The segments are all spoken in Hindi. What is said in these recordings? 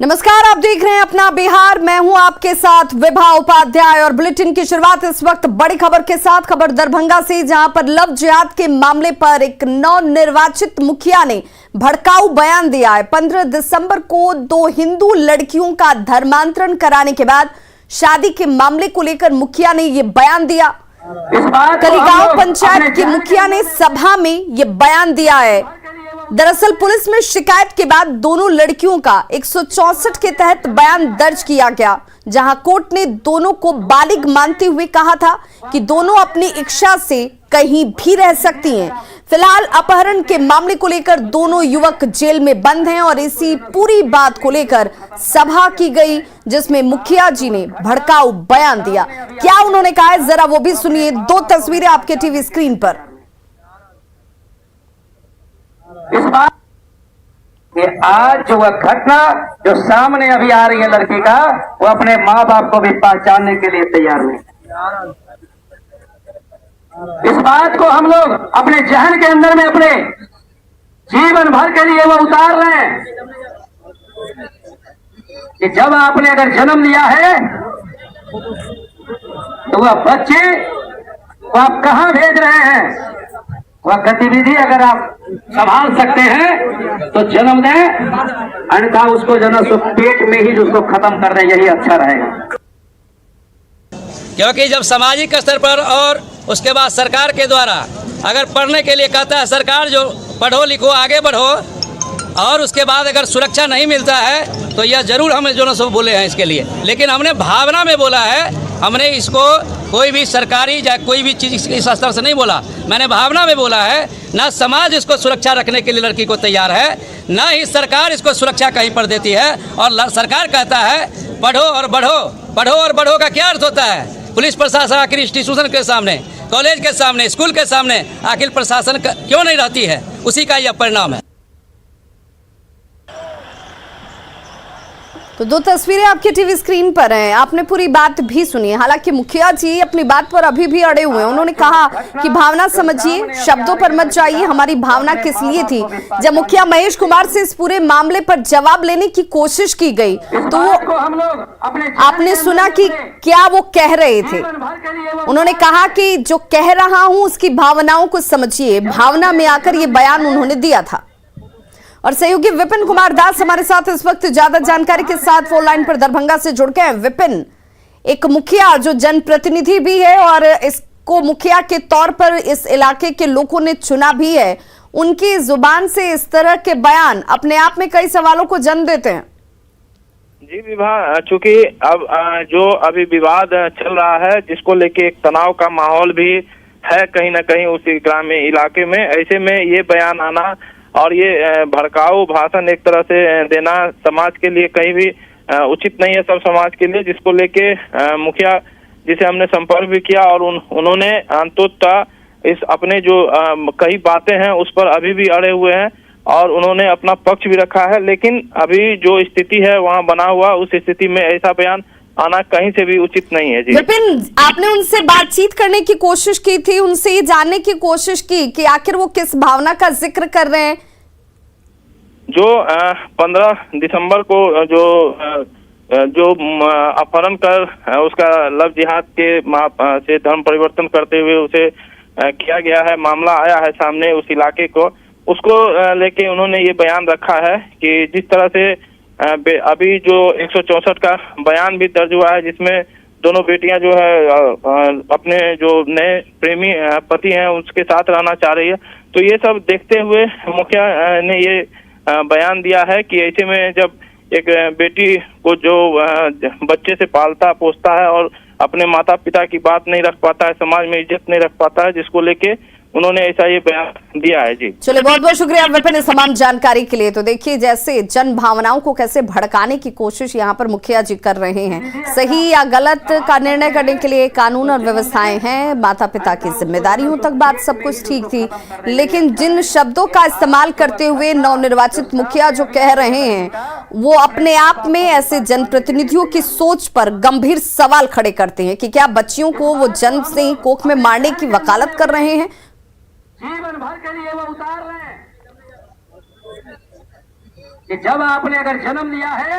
नमस्कार, आप देख रहे हैं अपना बिहार। मैं हूं आपके साथ विभा उपाध्याय और बुलेटिन की शुरुआत इस वक्त बड़ी खबर के साथ। खबर दरभंगा से, जहां पर लव जिहाद के मामले पर एक नवनिर्वाचित मुखिया ने भड़काऊ बयान दिया है। 15 दिसंबर को 2 हिंदू लड़कियों का धर्मांतरण कराने के बाद शादी के मामले को लेकर मुखिया ने यह बयान दिया। कलीगांव पंचायत के मुखिया ने सभा में यह बयान दिया है। दरअसल पुलिस में शिकायत के बाद दोनों लड़कियों का 164 के तहत बयान दर्ज किया गया, जहां कोर्ट ने दोनों को बालिग मानते हुए कहा था कि दोनों अपनी इच्छा से कहीं भी रह सकती हैं। फिलहाल अपहरण के मामले को लेकर दोनों युवक जेल में बंद हैं और इसी पूरी बात को लेकर सभा की गई, जिसमें मुखिया जी ने भड़काऊ बयान दिया। क्या उन्होंने कहा है, जरा वो भी सुनिए। 2 तस्वीरें आपके टीवी स्क्रीन पर। इस बात कि आज जो वह घटना जो सामने अभी आ रही है लड़की का, वो अपने माँ बाप को भी पहचानने के लिए तैयार नहीं। इस बात को हम लोग अपने जहन के अंदर में अपने जीवन भर के लिए वो उतार रहे हैं कि जब आपने अगर जन्म लिया है तो वह बच्चे को आप कहां भेज रहे हैं। वह गतिविधि अगर आप संभाल सकते हैं तो जन्म दें, अन्यथा उसको जो है पेट में ही उसको खत्म कर दें, यही अच्छा रहेगा। क्योंकि जब सामाजिक स्तर पर और उसके बाद सरकार के द्वारा अगर पढ़ने के लिए कहता है सरकार, जो पढ़ो लिखो आगे बढ़ो, और उसके बाद अगर सुरक्षा नहीं मिलता है तो यह जरूर हम जो सब बोले हैं इसके लिए। लेकिन हमने भावना में बोला है, हमने इसको कोई भी सरकारी या कोई भी चीज़ इस स्तर से नहीं बोला। मैंने भावना में बोला है। ना समाज इसको सुरक्षा रखने के लिए लड़की को तैयार है, ना ही सरकार इसको सुरक्षा कहीं पर देती है। और सरकार कहता है पढ़ो और बढ़ो। पढ़ो और बढ़ो का क्या अर्थ होता है? पुलिस प्रशासन आखिर इंस्टीट्यूशन के सामने, कॉलेज के सामने, स्कूल के सामने आखिर प्रशासन क्यों नहीं रहती है? उसी का यह परिणाम है। तो 2 तस्वीरें आपके टीवी स्क्रीन पर हैं। आपने पूरी बात भी सुनी। हालांकि मुखिया जी अपनी बात पर अभी भी अड़े हुए हैं। उन्होंने कहा कि भावना समझिए, शब्दों पर मत जाइए। हमारी भावना किस लिए थी? जब मुखिया महेश कुमार से इस पूरे मामले पर जवाब लेने की कोशिश की गई तो आपने सुना कि क्या वो कह रहे थे। उन्होंने कहा कि जो कह रहा हूं उसकी भावनाओं को समझिए। भावना में आकर ये बयान उन्होंने दिया था। और सहयोगी विपिन कुमार दास हमारे साथ इस वक्त ज्यादा जानकारी के साथ फोन लाइन पर दरभंगा से जुड़ गए हैं। विपिन, एक मुखिया जो जनप्रतिनिधि भी है और इसको मुखिया के तौर पर इस इलाके के लोगों ने चुना भी है, उनकी जुबान से इस तरह के बयान अपने आप में कई सवालों को जन्म देते हैं। जी विभा, चूंकि अब जो अभी विवाद चल रहा है, जिसको लेके एक तनाव का माहौल भी है कहीं ना कहीं उसी ग्रामीण इलाके में, ऐसे में ये बयान आना और ये भड़काऊ भाषण एक तरह से देना समाज के लिए कहीं भी उचित नहीं है, सब समाज के लिए। जिसको लेके मुखिया जिसे हमने संपर्क भी किया और उन्होंने अंततः इस अपने जो कई बातें हैं उस पर अभी भी अड़े हुए हैं और उन्होंने अपना पक्ष भी रखा है। लेकिन अभी जो स्थिति है वहाँ बना हुआ, उस स्थिति में ऐसा बयान आना कहीं से भी उचित नहीं है। जी विपिन, आपने उनसे बातचीत करने की कोशिश की थी, उनसे ये जानने की कोशिश की कि आखिर वो किस भावना का जिक्र कर रहे हैं? जो 15 दिसंबर को जो अपहरण कर उसका लव जिहाद के से धर्म परिवर्तन करते हुए उसे किया गया है, मामला आया है सामने उस इलाके को, उसको लेके उन्होंने ये बयान रखा है कि जिस तरह से अभी जो 164 का बयान भी दर्ज हुआ है, जिसमें दोनों बेटियां जो है अपने जो नए प्रेमी पति हैं उसके साथ रहना चाह रही है। तो ये सब देखते हुए मुखिया ने ये बयान दिया है कि ऐसे में जब एक बेटी को जो बच्चे से पालता पोसता है और अपने माता पिता की बात नहीं रख पाता है, समाज में इज्जत नहीं रख पाता है, जिसको लेके उन्होंने ऐसा ये बयान दिया है। जी चलिए, बहुत बहुत शुक्रिया विपिन इस तमाम जानकारी के लिए। तो देखिए, जैसे जन भावनाओं को कैसे भड़काने की कोशिश यहाँ पर मुखिया जी कर रहे हैं। सही या गलत का निर्णय करने के लिए कानून और व्यवस्थाएं हैं, माता पिता की जिम्मेदारियों तक बात सब कुछ ठीक थी, लेकिन जिन शब्दों का इस्तेमाल करते हुए नवनिर्वाचित मुखिया जो कह रहे हैं, वो अपने आप में ऐसे जनप्रतिनिधियों की सोच पर गंभीर सवाल खड़े करते हैं कि क्या बच्चियों को वो जन्म से ही कोख में मारने की वकालत कर रहे हैं। जीवन भर के लिए वो उतार रहे हैं कि जब आपने अगर जन्म लिया है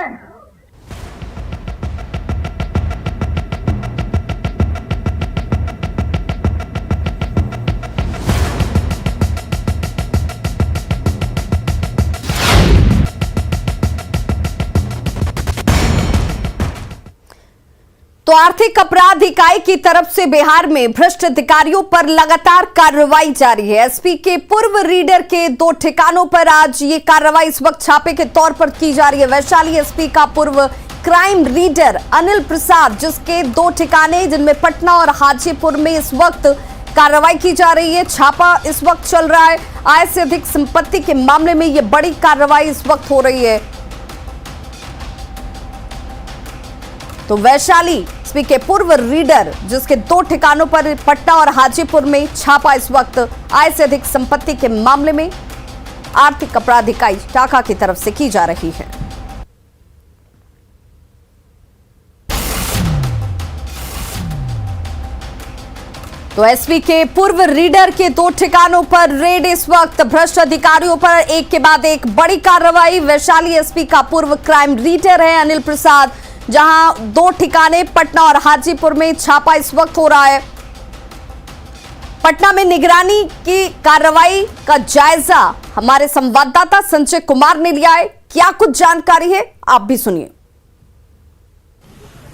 तो आर्थिक अपराध इकाई की तरफ से बिहार में भ्रष्ट अधिकारियों पर लगातार कार्रवाई जारी है। एसपी के पूर्व रीडर के 2 ठिकानों पर आज ये कार्रवाई इस वक्त छापे के तौर पर की जा रही है। वैशाली एसपी का पूर्व क्राइम रीडर अनिल प्रसाद, जिसके 2 ठिकाने जिनमें पटना और हाजीपुर में इस वक्त कार्रवाई की जा रही है। छापा इस वक्त चल रहा है। आय से अधिक संपत्ति के मामले में यह बड़ी कार्रवाई इस वक्त हो रही है। तो वैशाली एसपी के पूर्व रीडर, जिसके 2 ठिकानों पर पटना और हाजीपुर में छापा इस वक्त आय से अधिक संपत्ति के मामले में आर्थिक अपराध इकाई शाखा की तरफ से की जा रही है। तो एसपी के पूर्व रीडर के 2 ठिकानों पर रेड इस वक्त, भ्रष्ट अधिकारियों पर एक के बाद एक बड़ी कार्रवाई। वैशाली एसपी का पूर्व क्राइम रीडर है अनिल प्रसाद, जहां 2 ठिकाने पटना और हाजीपुर में छापा इस वक्त हो रहा है। पटना में निगरानी की कार्रवाई का जायजा हमारे संवाददाता संजय कुमार ने लिया है। क्या कुछ जानकारी है, आप भी सुनिए।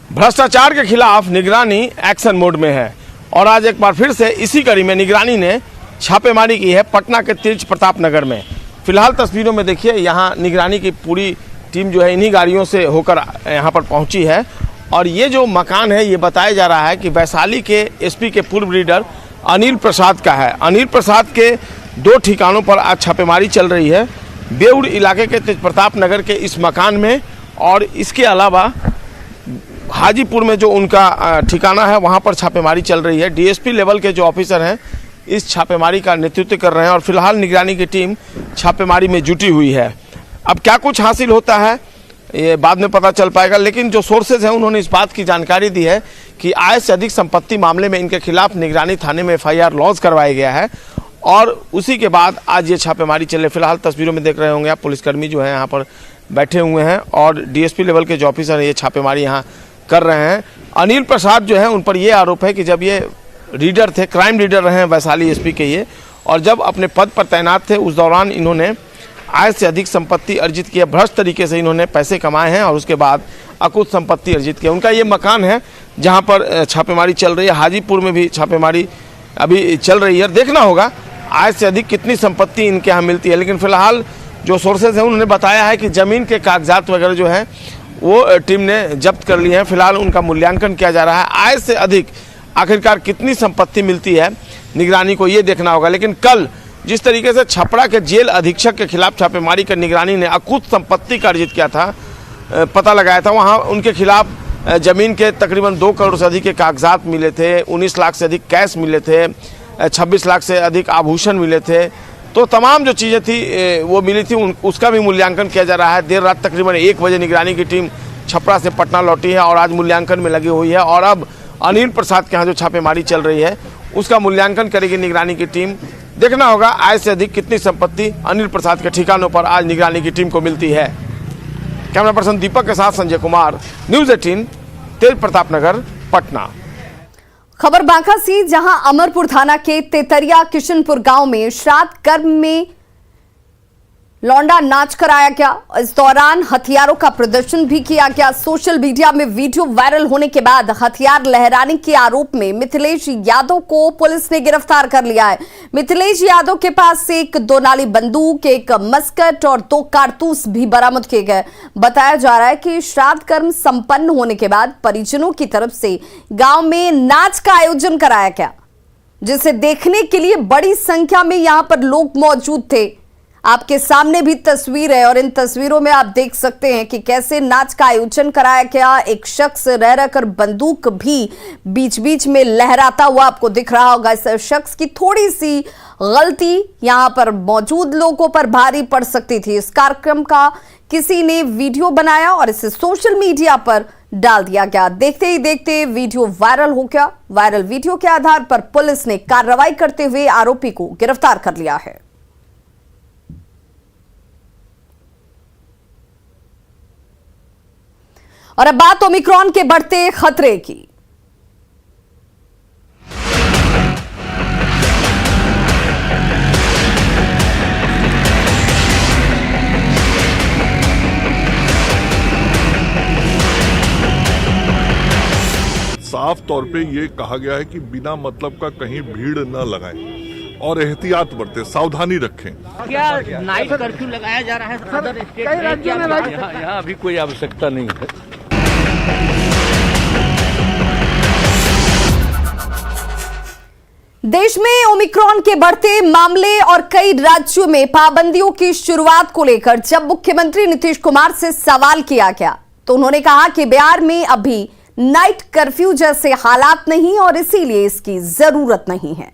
भ्रष्टाचार के खिलाफ निगरानी एक्शन मोड में है और आज एक बार फिर से इसी कड़ी में निगरानी ने छापेमारी की है पटना के तीर्थ प्रताप नगर में। फिलहाल तस्वीरों में देखिए, यहाँ निगरानी की पूरी टीम जो है इन्हीं गाड़ियों से होकर यहाँ पर पहुँची है और ये जो मकान है ये बताया जा रहा है कि वैशाली के एसपी के पूर्व रीडर अनिल प्रसाद का है। अनिल प्रसाद के 2 ठिकानों पर आज छापेमारी चल रही है, बेउर इलाके के तेज प्रताप नगर के इस मकान में और इसके अलावा हाजीपुर में जो उनका ठिकाना है वहाँ पर छापेमारी चल रही है। डीएसपी लेवल के जो ऑफिसर हैं इस छापेमारी का नेतृत्व कर रहे हैं और फिलहाल निगरानी की टीम छापेमारी में जुटी हुई है। अब क्या कुछ हासिल होता है ये बाद में पता चल पाएगा, लेकिन जो सोर्सेज हैं उन्होंने इस बात की जानकारी दी है कि आय से अधिक संपत्ति मामले में इनके खिलाफ निगरानी थाने में एफआईआर लॉन्च करवाया गया है और उसी के बाद आज ये छापेमारी चले। फिलहाल तस्वीरों में देख रहे होंगे आप, पुलिसकर्मी जो है यहाँ पर बैठे हुए हैं और डीएसपी लेवल के जो ऑफिसर हैं ये छापेमारी यहाँ कर रहे हैं। अनिल प्रसाद जो है उन पर यह आरोप है कि जब ये रीडर थे, क्राइम रीडर रहे हैं वैशाली एसपी के ये, और जब अपने पद पर तैनात थे उस दौरान इन्होंने आय से अधिक संपत्ति अर्जित किया, भ्रष्ट तरीके से इन्होंने पैसे कमाए हैं और उसके बाद अकुत संपत्ति अर्जित किया। उनका ये मकान है जहां पर छापेमारी चल रही है। हाजीपुर में भी छापेमारी अभी चल रही है। देखना होगा आय से अधिक कितनी संपत्ति इनके यहाँ मिलती है, लेकिन फिलहाल जो सोर्सेज हैं उन्होंने बताया है कि ज़मीन के कागजात वगैरह जो हैं वो टीम ने जब्त कर लिए हैं। फिलहाल उनका मूल्यांकन किया जा रहा है। आय से अधिक आखिरकार कितनी संपत्ति मिलती है निगरानी को ये देखना होगा। लेकिन कल जिस तरीके से छपरा के जेल अधीक्षक के खिलाफ छापेमारी कर निगरानी ने अकुत संपत्ति का अर्जित किया था, पता लगाया था, वहाँ उनके खिलाफ ज़मीन के तकरीबन 2 करोड़ से अधिक के कागजात मिले थे, 19 लाख से अधिक कैश मिले थे, 26 लाख से अधिक आभूषण मिले थे। तो तमाम जो चीज़ें थी वो मिली थी, उसका भी मूल्यांकन किया जा रहा है। देर रात तकरीबन 1 बजे निगरानी की टीम छपरा से पटना लौटी है और आज मूल्यांकन में लगी हुई है और अब अनिल प्रसाद के यहाँ जो छापेमारी चल रही है उसका मूल्यांकन करेगी निगरानी की टीम। देखना होगा आय से अधिक कितनी संपत्ति अनिल प्रसाद के ठिकानों पर आज निगरानी की टीम को मिलती है। कैमरा पर्सन दीपक के साथ संजय कुमार, न्यूज़ 18, तेज प्रताप नगर, पटना। खबर बांका से, जहां अमरपुर थाना के तेतरिया किशनपुर गांव में श्राद्ध कर्म में लौंडा नाच कराया गया। इस दौरान हथियारों का प्रदर्शन भी किया गया। सोशल मीडिया में वीडियो वायरल होने के बाद हथियार लहराने के आरोप में मिथिलेश यादव को पुलिस ने गिरफ्तार कर लिया है। मिथिलेश यादव के पास से एक 2 नाली बंदूक, एक मस्कट और 2 कारतूस भी बरामद किए गए। बताया जा रहा है कि श्राद्ध कर्म संपन्न होने के बाद परिजनों की तरफ से गांव में नाच का आयोजन कराया गया, जिसे देखने के लिए बड़ी संख्या में यहां पर लोग मौजूद थे। आपके सामने भी तस्वीर है और इन तस्वीरों में आप देख सकते हैं कि कैसे नाच का आयोजन कराया गया। एक शख्स रह रहकर बंदूक भी बीच बीच में लहराता हुआ आपको दिख रहा होगा। इस शख्स की थोड़ी सी गलती यहां पर मौजूद लोगों पर भारी पड़ सकती थी। इस कार्यक्रम का किसी ने वीडियो बनाया और इसे सोशल मीडिया पर डाल दिया गया। देखते ही देखते वीडियो वायरल हो गया। वायरल वीडियो के आधार पर पुलिस ने कार्रवाई करते हुए आरोपी को गिरफ्तार कर लिया है। और अब बात ओमिक्रॉन के बढ़ते खतरे की। साफ तौर पे ये कहा गया है कि बिना मतलब का कहीं भीड़ न लगाएं और एहतियात बरतें, सावधानी रखें। क्या नाइट कर्फ्यू लगाया जा रहा है सदर स्टेट में? राज्यों में यहाँ अभी कोई आवश्यकता नहीं है। देश में ओमिक्रॉन के बढ़ते मामले और कई राज्यों में पाबंदियों की शुरुआत को लेकर जब मुख्यमंत्री नीतीश कुमार से सवाल किया गया तो उन्होंने कहा कि बिहार में अभी नाइट कर्फ्यू जैसे हालात नहीं और इसीलिए इसकी जरूरत नहीं है।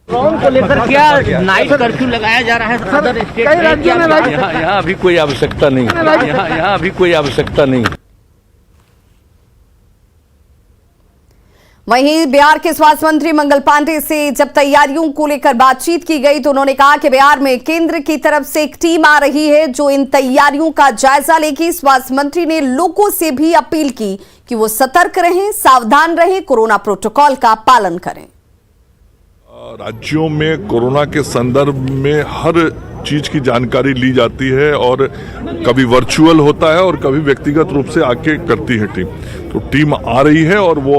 ओमिक्रॉन को लेकर क्या नाइट कर्फ्यू लगाया जा रहा है सदर स्टेट में? राज्यों में यहाँ अभी कोई आवश्यकता नहीं है। यहाँ अभी कोई आवश्यकता नहीं है। वहीं बिहार के स्वास्थ्य मंत्री मंगल पांडे से जब तैयारियों को लेकर बातचीत की गई तो उन्होंने कहा कि बिहार में केंद्र की तरफ से एक टीम आ रही है जो इन तैयारियों का जायजा लेगी। स्वास्थ्य मंत्री ने लोगों से भी अपील की कि वो सतर्क रहें, सावधान रहें, कोरोना प्रोटोकॉल का पालन करें। राज्यों में कोरोना के संदर्भ में हर चीज की जानकारी ली जाती है और कभी वर्चुअल होता है और कभी व्यक्तिगत रूप से आके करती है टीम। तो टीम आ रही है और वो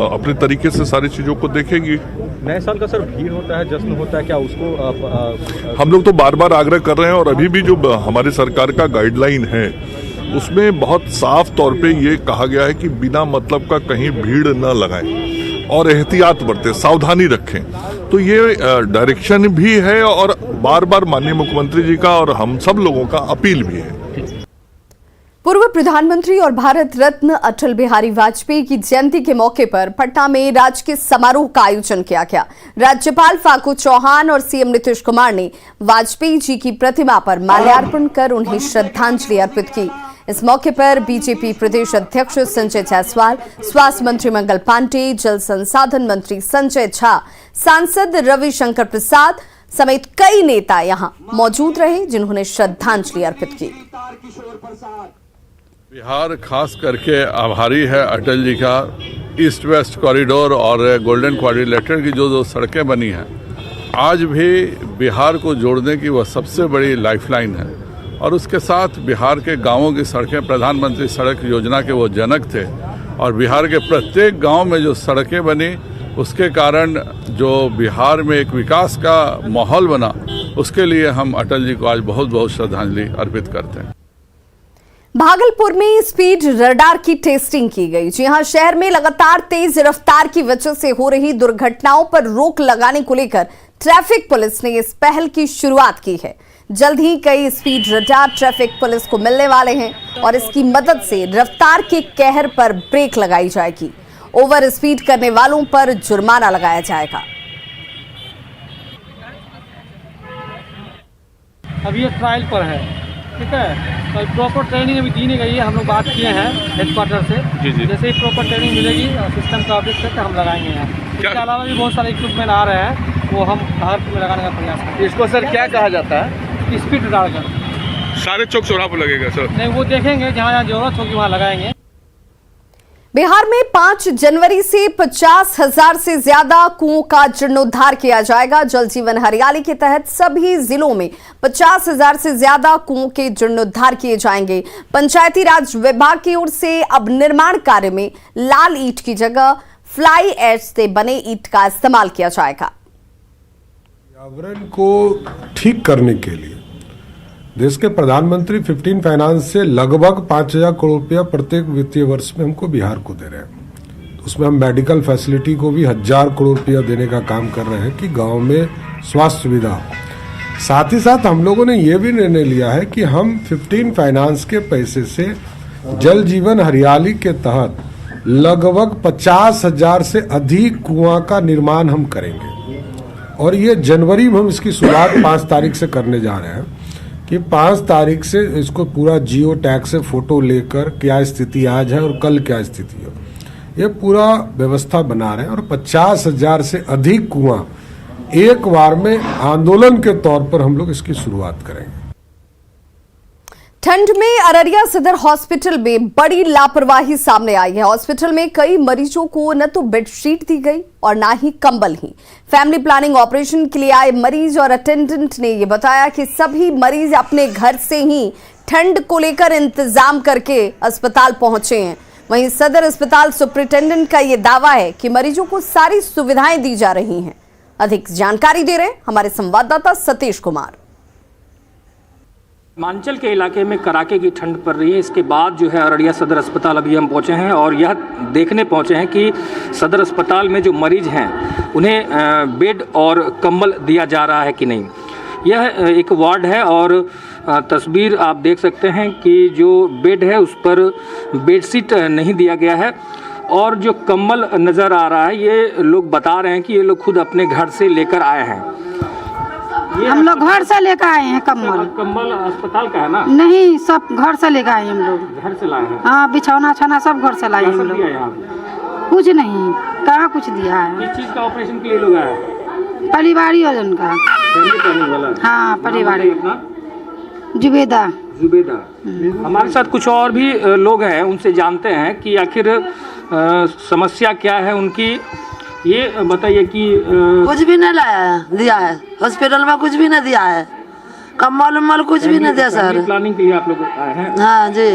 अपने तरीके से सारी चीजों को देखेगी। नए साल का सर भीड़ होता है, जश्न होता है, क्या उसको हम लोग तो बार बार आग्रह कर रहे हैं और अभी भी जो हमारी सरकार का गाइडलाइन है उसमें बहुत साफ तौर पे ये कहा गया है कि बिना मतलब का कहीं भीड़ न लगाएं और एहतियात बरतें, सावधानी रखें। तो ये डायरेक्शन भी है और बार बार माननीय मुख्यमंत्री जी का और हम सब लोगों का अपील भी है। पूर्व प्रधानमंत्री और भारत रत्न अटल बिहारी वाजपेयी की जयंती के मौके पर पटना में राजकीय समारोह का आयोजन किया गया। राज्यपाल फागू चौहान और सीएम नीतीश कुमार ने वाजपेयी जी की प्रतिमा पर माल्यार्पण कर उन्हें श्रद्धांजलि अर्पित की। इस मौके पर बीजेपी प्रदेश अध्यक्ष संजय जायसवाल, स्वास्थ्य मंत्री मंगल पांडे, जल संसाधन मंत्री संजय झा, सांसद रविशंकर प्रसाद समेत कई नेता यहां मौजूद रहे जिन्होंने श्रद्धांजलि अर्पित की। बिहार खास करके आभारी है अटल जी का। ईस्ट वेस्ट कॉरिडोर और गोल्डन क्वाड्रिलेटरल की जो सड़कें बनी हैं आज भी बिहार को जोड़ने की वह सबसे बड़ी लाइफलाइन है। और उसके साथ बिहार के गांवों की सड़कें, प्रधानमंत्री सड़क योजना के वो जनक थे और बिहार के प्रत्येक गांव में जो सड़कें बनी उसके कारण जो बिहार में एक विकास का माहौल बना उसके लिए हम अटल जी को आज बहुत बहुत श्रद्धांजलि अर्पित करते हैं। भागलपुर में स्पीड रडार की टेस्टिंग की गई। जी हां, शहर में लगातार तेज रफ्तार की वजह से हो रही दुर्घटनाओं पर रोक लगाने को लेकर ट्रैफिक पुलिस ने इस पहल की शुरुआत की है। जल्द ही कई स्पीड रडार ट्रैफिक पुलिस को मिलने वाले हैं और इसकी मदद से रफ्तार के कहर पर ब्रेक लगाई जाएगी। ओवर स्पीड करने वालों पर जुर्माना लगाया जाएगा। अब ये ट्रायल पर है, ठीक है। तो प्रॉपर ट्रेनिंग अभी दी नहीं गई है। हम लोग बात किए हैं हेडक्वार्टर से, जैसे ही प्रॉपर ट्रेनिंग मिलेगी और सिस्टम का अपडेट करके हम लगाएंगे यहाँ। इसके अलावा भी बहुत सारे इक्विपमेंट आ रहे हैं, वो हम भागलपुर में लगाने का प्रयास करेंगे। इसको सर क्या कहा जाता है? स्पीड रडार सारे चौक चौराहे पर लगेगा सर? नहीं, वो देखेंगे जहाँ जहाँ जरूरत होगी वहाँ लगाएंगे। बिहार में 5 जनवरी से 50,000 से ज्यादा कुओं का जीर्णोद्धार किया जाएगा। जल जीवन हरियाली के तहत सभी जिलों में 50,000 से ज्यादा कुओं के जीर्णोद्धार किए जाएंगे। पंचायती राज विभाग की ओर से अब निर्माण कार्य में लाल ईंट की जगह फ्लाई ऐश से बने ईंट का इस्तेमाल किया जाएगा। पर्यावरण को ठीक करने के लिए देश के प्रधानमंत्री 15 फाइनेंस से लगभग 5,000 करोड़ रुपया प्रत्येक वित्तीय वर्ष में हमको बिहार को दे रहे हैं। उसमें हम मेडिकल फैसिलिटी को भी 1,000 करोड़ रुपया देने का काम कर रहे हैं कि गांव में स्वास्थ्य सुविधा हो। साथ ही साथ हम लोगों ने ये भी निर्णय लिया है कि हम 15 फाइनेंस के पैसे से जल जीवन हरियाली के तहत लगभग 50,000 से अधिक कुआं का निर्माण हम करेंगे और ये जनवरी में हम इसकी शुरुआत 5 तारीख से करने जा रहे हैं कि 5 तारीख से इसको पूरा जियो टैग से फोटो लेकर क्या स्थिति आज है और कल क्या स्थिति हो, ये पूरा व्यवस्था बना रहे हैं और 50,000 से अधिक कुआं एक बार में आंदोलन के तौर पर हम लोग इसकी शुरुआत करेंगे। ठंड में अररिया सदर हॉस्पिटल में बड़ी लापरवाही सामने आई है। हॉस्पिटल में कई मरीजों को न तो बेडशीट दी गई और ना ही कंबल ही। फैमिली प्लानिंग ऑपरेशन के लिए आए मरीज और अटेंडेंट ने यह बताया कि सभी मरीज अपने घर से ही ठंड को लेकर इंतजाम करके अस्पताल पहुंचे हैं। वहीं सदर अस्पताल सुपरिटेंडेंट का यह दावा है कि मरीजों को सारी सुविधाएं दी जा रही हैं। अधिक जानकारी दे रहे हैं हमारे संवाददाता सतीश कुमार। हिमाचल के इलाके में कड़ाके की ठंड पड़ रही है। इसके बाद जो है अररिया सदर अस्पताल अभी हम पहुंचे हैं और यह देखने पहुंचे हैं कि सदर अस्पताल में जो मरीज हैं उन्हें बेड और कंबल दिया जा रहा है कि नहीं। यह एक वार्ड है और तस्वीर आप देख सकते हैं कि जो बेड है उस पर बेडशीट नहीं दिया गया है और जो कंबल नज़र आ रहा है ये लोग बता रहे हैं कि ये लोग खुद अपने घर से लेकर आए हैं। हम लोग घर से लेकर आए हैं कंबल। कंबल अस्पताल का है ना? नहीं, सब घर से लेकर आए हम लोग। घर से लाए हैं? हाँ, बिछौना छाना सब घर से लाए हम लोग। कुछ नहीं, कहाँ कुछ दिया है। किस चीज का ऑपरेशन के लिए लोग आए? परिवारी वजन का। हाँ, परिवारी। जुबेदा। हमारे साथ कुछ और भी लोग हैं, उनसे जानते हैं कि आखिर समस्या क्या है उनकी। ये बताइए कि कुछ भी नहीं लाया है, दिया है हॉस्पिटल में, कुछ भी नहीं दिया है, कम्बल उम्बल कुछ भी नहीं दिया सर। प्लानिंग के लिए आप लोग आए हैं? हाँ जी।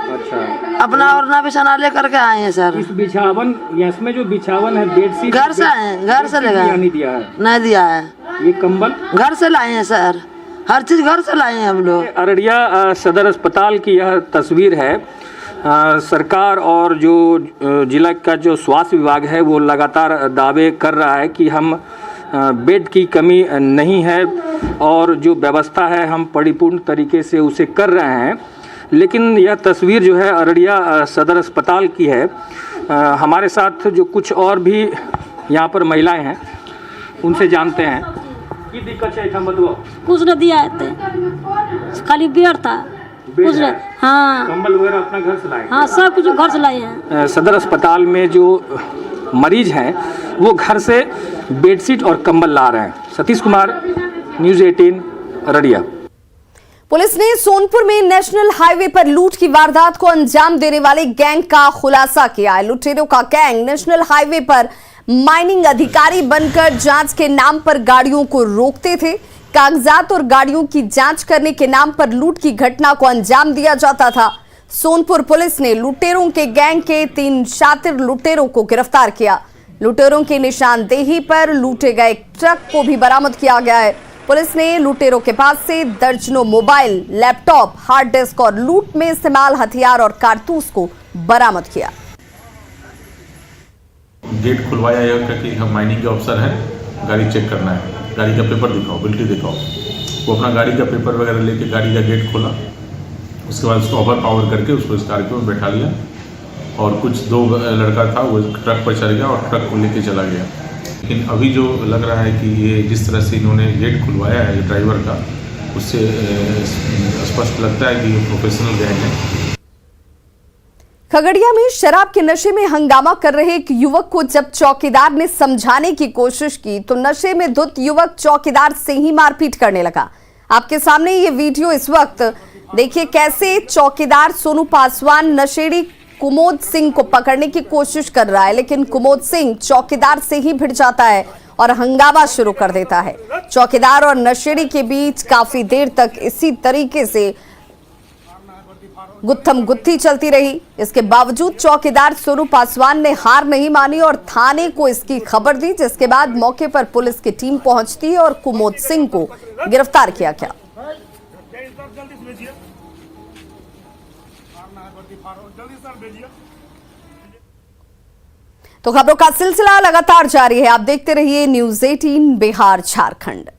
अच्छा, अपना और ना बिछाना लेकर के आए हैं सर। इस बिछावन, इसमें जो बिछावन है बेडशीट घर से आए हैं, घर से लेगा नहीं दिया है? नहीं दिया है। ये कंबल घर से लाए हैं सर, हर चीज घर से लाए हैं हम लोग। अररिया सदर अस्पताल की यह तस्वीर है। सरकार और जो जिला का जो स्वास्थ्य विभाग है वो लगातार दावे कर रहा है कि हम बेड की कमी नहीं है और जो व्यवस्था है हम परिपूर्ण तरीके से उसे कर रहे हैं। लेकिन यह तस्वीर जो है अररिया सदर अस्पताल की है। हमारे साथ जो कुछ और भी यहाँ पर महिलाएं हैं उनसे जानते हैं की दिक्कत है। कुछ न दिया है, खाली बेड था, कुछ नहीं। हाँ, कंबल वगैरह अपना घर से लाए? हाँ, सब कुछ घर से लाए हैं। सदर अस्पताल में जो मरीज हैं वो घर से बेडशीट और कंबल ला रहे हैं। सतीश कुमार, न्यूज़ 18 अररिया। पुलिस ने सोनपुर में नेशनल हाईवे पर लूट की वारदात को अंजाम देने वाले गैंग का खुलासा किया है। लुटेरों का गैंग नेशनल हाईवे पर माइनिंग अधिकारी बनकर जांच के नाम पर गाड़ियों को रोकते थे। कागजात और गाड़ियों की जांच करने के नाम पर लूट की घटना को अंजाम दिया जाता था। सोनपुर पुलिस ने लुटेरों के गैंग के 3 शातिर लुटेरों को गिरफ्तार किया। लुटेरों की निशानदेही पर लूटे गए ट्रक को भी बरामद किया गया है। पुलिस ने लुटेरों के पास से दर्जनों मोबाइल, लैपटॉप, हार्ड डिस्क और लूट में इस्तेमाल हथियार और कारतूस को बरामद किया। गेट खुलवाया यह कि हम माइनिंग के अफसर हैं, गाड़ी चेक करना है, गाड़ी का पेपर दिखाओ, बिल्टी दिखाओ। वो अपना गाड़ी का पेपर वगैरह लेके गाड़ी का गेट खोला, उसके बाद उसको ओवर पावर करके उसको स्कॉर्पियो में बैठा लिया और कुछ 2 लड़का था वो ट्रक पर चढ़ गया और ट्रक को लेके चला गया। लेकिन अभी जो लग रहा है कि ये जिस तरह से इन्होंने गेट खुलवाया है ड्राइवर का, उससे स्पष्ट लगता है कि ये प्रोफेशनल गैंग है। खगड़िया में शराब के नशे में हंगामा कर रहे एक युवक को जब चौकीदार ने समझाने की कोशिश की तो नशे में धुत युवक चौकीदार से ही मारपीट करने लगा। आपके सामने ये वीडियो इस वक्त देखिए कैसे चौकीदार सोनू पासवान नशेड़ी कुमोद सिंह को पकड़ने की कोशिश कर रहा है, लेकिन कुमोद सिंह चौकीदार से ही भिड़ जाता है और हंगामा शुरू कर देता है। चौकीदार और नशेड़ी के बीच काफी देर तक इसी तरीके से गुत्थम गुत्थी चलती रही। इसके बावजूद चौकीदार सोनू पासवान ने हार नहीं मानी और थाने को इसकी खबर दी, जिसके बाद मौके पर पुलिस की टीम पहुंचती है और कुमोद सिंह को गिरफ्तार किया गया। तो खबरों का सिलसिला लगातार जारी है। आप देखते रहिए न्यूज़ 18 बिहार झारखंड।